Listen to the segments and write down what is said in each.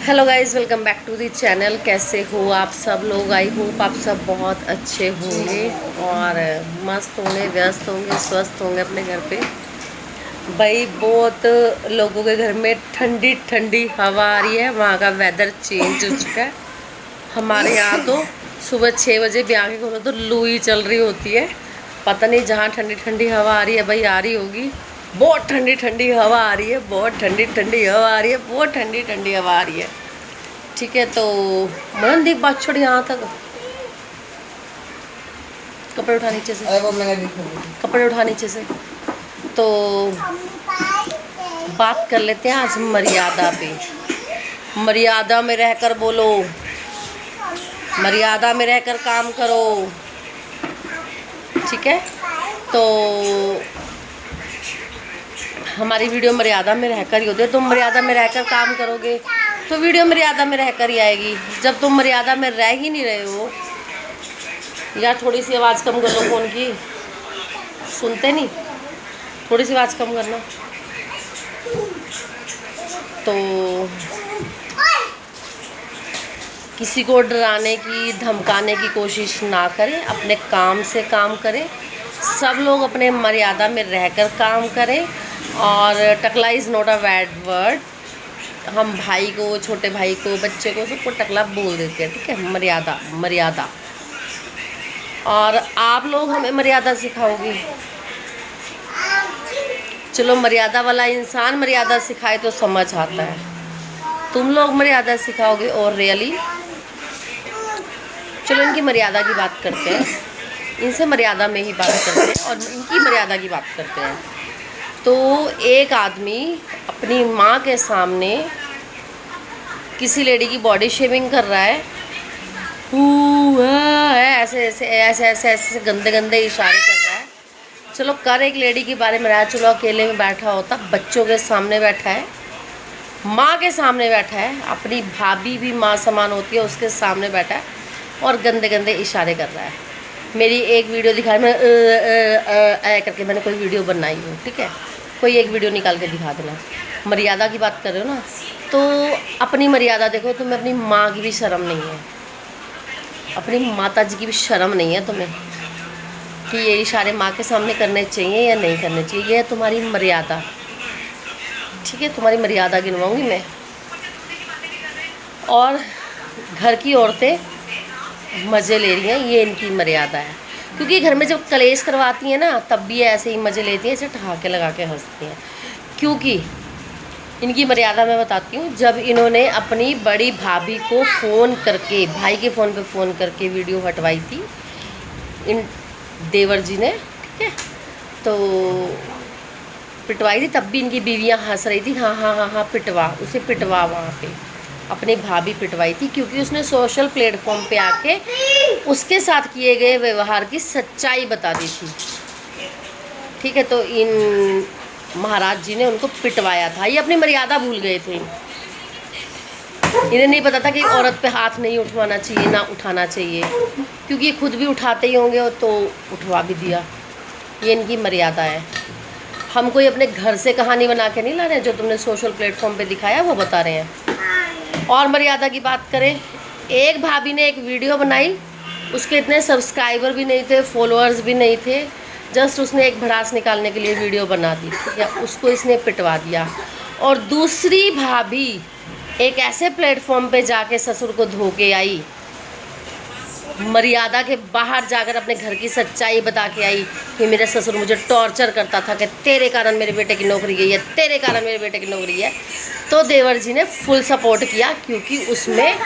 Hello guys, welcome back to the channel. कैसे हो आप सब लोग? आई होप आप सब बहुत अच्छे होंगे और मस्त होंगे, व्यस्त होंगे, स्वस्थ होंगे अपने घर पे। भाई बहुत लोगों के घर में ठंडी ठंडी हवा आ रही है। वहाँ का वेदर चेंज हो चुका है। हमारे यहाँ तो सुबह 6 बजे भी आँखें खोलो तो लू ही चल रही होती है। पता नहीं जहाँ ठंडी ठंडी हवा आ रही है भाई, आ रही होगी। बहुत ठंडी ठंडी हवा आ रही है, बहुत ठंडी ठंडी हवा आ रही है, बहुत ठंडी ठंडी हवा आ रही है। ठीक है, तो मननदीप बात छोड़ यहाँ तक। कपड़े उठा नीचे से, कपड़े उठा नीचे से। तो बात कर लेते हैं आज मर्यादा पे। मर्यादा में रहकर बोलो, मर्यादा में रहकर काम करो। ठीक है, तो हमारी वीडियो मर्यादा में रहकर ही होती है। तुम मर्यादा में रहकर काम करोगे तो वीडियो मर्यादा में रहकर ही आएगी। जब तुम मर्यादा में रह ही नहीं रहे हो, यार थोड़ी सी आवाज़ कम कर लो फ़ोन की, सुनते नहीं। थोड़ी सी आवाज़ कम करना। तो किसी को डराने की, धमकाने की कोशिश ना करें, अपने काम से काम करें। सब लोग अपने मर्यादा में रहकर काम करें। और टकला is not a bad word. हम भाई को, छोटे भाई को, बच्चे को, सबको टकला बोल देते हैं। ठीक है, मर्यादा मर्यादा। और आप लोग हमें मर्यादा सिखाओगे। चलो, मर्यादा वाला इंसान मर्यादा सिखाए तो समझ आता है। तुम लोग मर्यादा सिखाओगे और रियली। चलो, इनकी मर्यादा की बात करते हैं। इनसे मर्यादा में ही बात करते हैं और इनकी मर्यादा की बात करते हैं। तो एक आदमी अपनी माँ के सामने किसी लेडी की बॉडी शेविंग कर रहा है। ऐसे ऐसे ऐसे ऐसे ऐसे गंदे गंदे इशारे कर रहा है। चलो, कर एक लेडी के बारे में रहा है। चलो, अकेले में बैठा होता, बच्चों के सामने बैठा है, माँ के सामने बैठा है, अपनी भाभी भी माँ समान होती है, उसके सामने बैठा है और गंदे गंदे इशारे कर रहा है। मेरी एक वीडियो दिखाई, मैं करके मैंने कोई वीडियो बनाई हूँ। ठीक है, कोई एक वीडियो निकाल के दिखा देना। मर्यादा की बात कर रहे हो ना, तो अपनी मर्यादा देखो। तुम्हें अपनी माँ की भी शर्म नहीं है, अपनी माता जी की भी शर्म नहीं है तुम्हें कि ये इशारे माँ के सामने करने चाहिए या नहीं करने चाहिए। ये है तुम्हारी मर्यादा। ठीक है, तुम्हारी मर्यादा गिनवाऊंगी मैं। और घर की औरतें मज़े ले रही हैं, ये इनकी मर्यादा है। क्योंकि घर में जब कलेश करवाती हैं ना, तब भी ऐसे ही मज़े लेती हैं, ऐसे ठहाके लगा के हंसती हैं। क्योंकि इनकी मर्यादा मैं बताती हूँ। जब इन्होंने अपनी बड़ी भाभी को फ़ोन करके, भाई के फ़ोन पे फ़ोन करके वीडियो हटवाई थी इन देवर जी ने, ठीक है, तो पिटवाई थी। तब भी इनकी बीवियाँ हंस रही थी, हाँ हाँ हाँ हाँ पिटवा, उसे पिटवा। वहाँ पे अपनी भाभी पिटवाई थी क्योंकि उसने सोशल प्लेटफॉर्म पे आके उसके साथ किए गए व्यवहार की सच्चाई बता दी थी। ठीक है, तो इन महाराज जी ने उनको पिटवाया था। ये अपनी मर्यादा भूल गए थे। इन्हें नहीं पता था कि औरत पे हाथ नहीं उठवाना चाहिए, ना उठाना चाहिए, क्योंकि ये खुद भी उठाते ही होंगे तो उठवा भी दिया। ये इनकी मर्यादा है। हम कोई अपने घर से कहानी बना के नहीं ला रहे हैं। जो तुमने सोशल प्लेटफॉर्म पे दिखाया वो बता रहे हैं। और मर्यादा की बात करें, एक भाभी ने एक वीडियो बनाई, उसके इतने सब्सक्राइबर भी नहीं थे, फॉलोअर्स भी नहीं थे। जस्ट उसने एक भड़ास निकालने के लिए वीडियो बना दी, ठीक है, उसको इसने पिटवा दिया। और दूसरी भाभी एक ऐसे प्लेटफॉर्म पे जाके ससुर को धोके आई, मर्यादा के बाहर जाकर अपने घर की सच्चाई बता के आई कि मेरे ससुर मुझे टॉर्चर करता था, कि तेरे कारण मेरे बेटे की नौकरी गई है, तेरे कारण मेरे बेटे की नौकरी है। तो देवर जी ने फुल सपोर्ट किया क्योंकि उसमें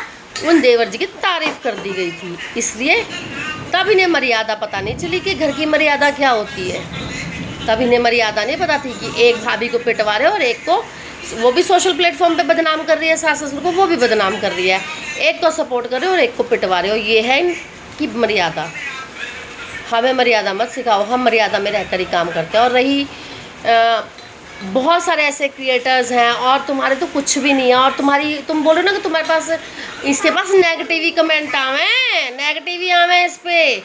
उन देवर जी की तारीफ़ कर दी गई थी। इसलिए तब इन्हें मर्यादा पता नहीं चली कि घर की मर्यादा क्या होती है। तब इन्हें मर्यादा नहीं पता थी कि एक भाभी को पिटवा रहे और एक को, वो भी सोशल प्लेटफॉर्म पे बदनाम कर रही है, सास ससुर को वो भी बदनाम कर रही है। एक को सपोर्ट कर रहे हो और एक को पिटवा रहे हो। ये है इनकी मर्यादा। हमें मर्यादा मत सिखाओ, हम मर्यादा में रहकर ही काम करते हैं। और रही बहुत सारे ऐसे क्रिएटर्स हैं और तुम्हारे तो कुछ भी नहीं है, और तुम बोलो ना कि तुम्हारे पास, इसके पास नेगेटिव कमेंट आवे, नेगेटिव आवे इस पर।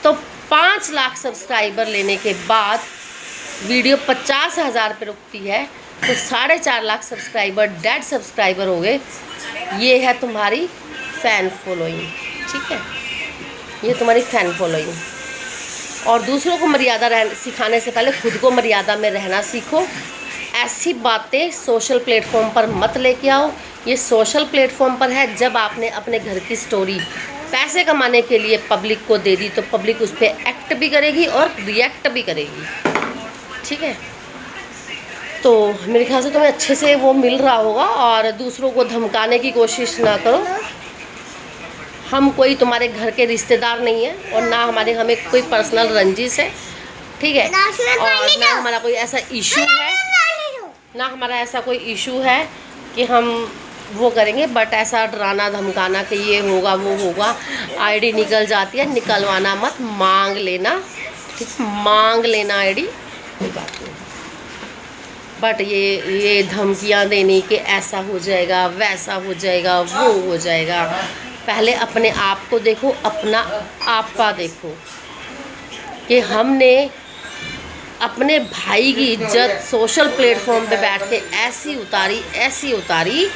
तो 5 लाख सब्सक्राइबर लेने के बाद वीडियो 50,000 पे रुकती है तो 4.5 लाख सब्सक्राइबर, डेड सब्सक्राइबर हो गए। ये है तुम्हारी फ़ैन फॉलोइंग, ठीक है, ये तुम्हारी फ़ैन फॉलोइंग। और दूसरों को मर्यादा सिखाने से पहले खुद को मर्यादा में रहना सीखो। ऐसी बातें सोशल प्लेटफॉर्म पर मत लेके आओ। ये सोशल प्लेटफॉर्म पर है, जब आपने अपने घर की स्टोरी पैसे कमाने के लिए पब्लिक को दे दी तो पब्लिक उस पर एक्ट भी करेगी और रिएक्ट भी करेगी, ठीक है। तो मेरे ख्याल से तुम्हें अच्छे से वो मिल रहा होगा, और दूसरों को धमकाने की कोशिश ना करो। हम कोई तुम्हारे घर के रिश्तेदार नहीं है, और ना हमें कोई पर्सनल रंजिश है, ठीक है। और ना हमारा कोई ऐसा इशू है, ना हमारा ऐसा कोई इशू है कि हम वो करेंगे। बट ऐसा डराना धमकाना कि ये होगा वो होगा, आईडी निकल जाती है, निकलवाना मत, मांग लेना, ठीक, मांग लेना आईडी, कोई बात नहीं। बट ये धमकियां देने के ऐसा हो जाएगा, वैसा हो जाएगा, वो हो जाएगा, पहले अपने आप को देखो, अपना आपा देखो कि हमने अपने भाई की इज्जत सोशल प्लेटफॉर्म पे बैठ के ऐसी उतारी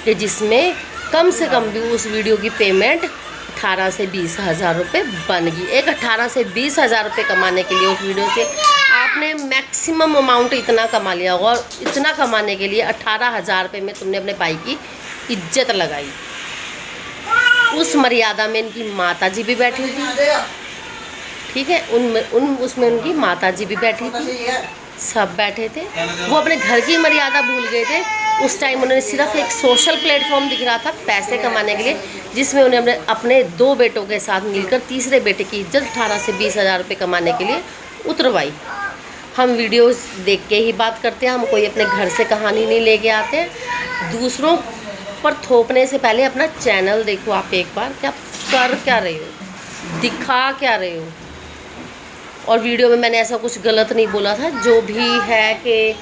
कि जिसमें कम से कम भी उस वीडियो की पेमेंट 18 से 20 हज़ार रुपये बन गई। एक 18 से 20 हज़ार रुपये कमाने के लिए उस वीडियो से आपने मैक्सिमम अमाउंट इतना कमा लिया होगा, और इतना कमाने के लिए 18,000 रुपये में तुमने अपने भाई की इज्जत लगाई। उस मर्यादा में इनकी माताजी भी बैठी थी, ठीक है, उसमें उनकी माताजी भी बैठी थी, सब बैठे थे। वो अपने घर की मर्यादा भूल गए थे। उस टाइम उन्हें सिर्फ एक सोशल प्लेटफॉर्म दिख रहा था पैसे कमाने के लिए, जिसमें उन्हें अपने 2 बेटों के साथ मिलकर तीसरे बेटे की इज्जत 18 से 20 हज़ार रुपये कमाने के लिए उतरवाई। हम वीडियोस देख के ही बात करते हैं, हम कोई अपने घर से कहानी नहीं लेके आते। दूसरों पर थोपने से पहले अपना चैनल देखो आप एक बार, क्या कर क्या रहे हो, दिखा क्या रहे हो। और वीडियो में मैंने ऐसा कुछ गलत नहीं बोला था। जो भी है कि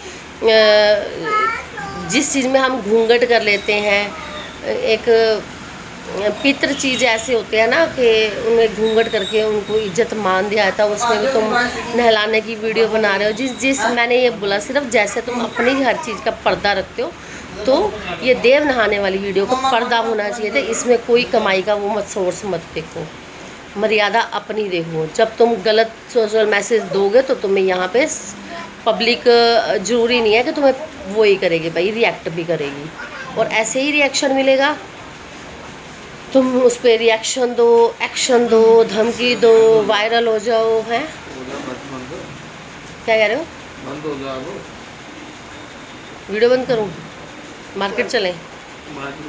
जिस चीज़ में हम घूंघट कर लेते हैं, एक पितृ चीज़ ऐसे होते हैं ना कि उन्हें घूंघट करके उनको इज्जत मान दिया जाता है, उसमें भी तुम नहलाने की वीडियो बना रहे हो। जिस मैंने ये बोला, सिर्फ जैसे तुम अपनी हर चीज़ का पर्दा रखते हो, तो ये देव नहाने वाली वीडियो का पर्दा होना चाहिए था। इसमें कोई कमाई का वो मत सोर्स मत देखो, मर्यादा अपनी देखो। जब तुम गलत सोशल मैसेज दोगे तो तुम्हें यहाँ पे पब्लिक ज़रूरी नहीं है कि तुम्हें वो ही करेगी भाई, रिएक्ट भी करेगी, और ऐसे ही रिएक्शन मिलेगा। तुम उस पर रिएक्शन दो, एक्शन दो, धमकी दो, वायरल हो जाओ, हैं क्या कह रहे हो? बंद हो जाओ, वीडियो बंद करूँ, मार्केट चलें?